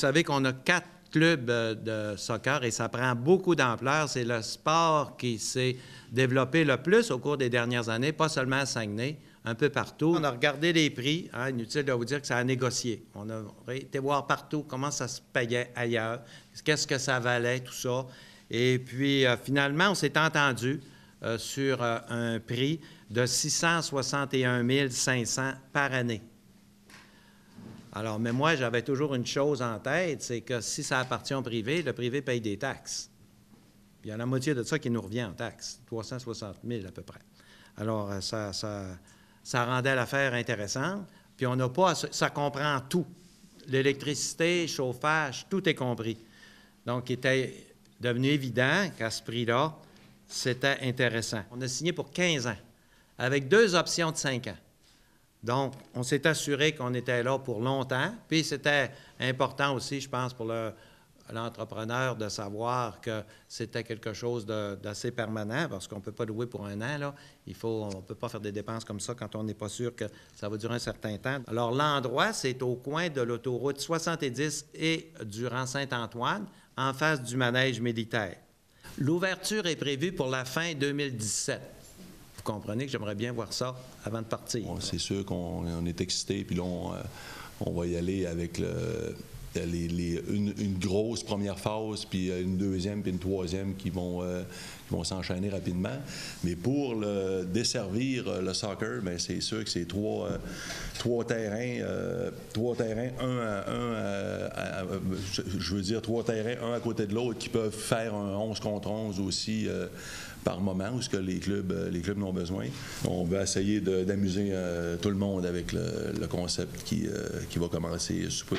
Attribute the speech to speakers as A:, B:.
A: savez qu'on a 4 clubs de soccer et ça prend beaucoup d'ampleur. C'est le sport qui s'est développé le plus au cours des dernières années, pas seulement à Saguenay, un peu partout. On a regardé les prix, hein, inutile de vous dire que ça a négocié. On a été voir partout comment ça se payait ailleurs, qu'est-ce que ça valait, tout ça. Et puis, finalement, on s'est entendu sur un prix de 661 500 par année. Alors, mais moi, j'avais toujours une chose en tête, c'est que si ça appartient au privé, le privé paye des taxes. Il y a la moitié de ça qui nous revient en taxes, 360 000 à peu près. Alors, ça rendait l'affaire intéressante. Puis on n'a pas, ça comprend tout. L'électricité, chauffage, tout est compris. Donc, il était devenu évident qu'à ce prix-là, c'était intéressant. On a signé pour 15 ans, avec 2 options de 5 ans. Donc, on s'est assuré qu'on était là pour longtemps. Puis, c'était important aussi, je pense, pour l'entrepreneur de savoir que c'était quelque chose d'assez permanent, parce qu'on ne peut pas louer pour un an, là. On ne peut pas faire des dépenses comme ça quand on n'est pas sûr que ça va durer un certain temps. Alors, l'endroit, c'est au coin de l'autoroute 70 et du rang Saint-Antoine, en face du manège militaire. L'ouverture est prévue pour la fin 2017. Vous comprenez que j'aimerais bien voir ça avant de partir.
B: Bon, c'est sûr qu'on est excité, puis là, on va y aller avec une grosse première phase, puis une deuxième, puis une troisième qui vont s'enchaîner rapidement. Mais pour desservir le soccer, bien, c'est sûr que c'est trois terrains, trois terrains un à côté de l'autre, qui peuvent faire un 11 contre 11 aussi par moment, où ce que les clubs n'ont besoin. On va essayer d'amuser tout le monde avec le concept qui va commencer sous peu.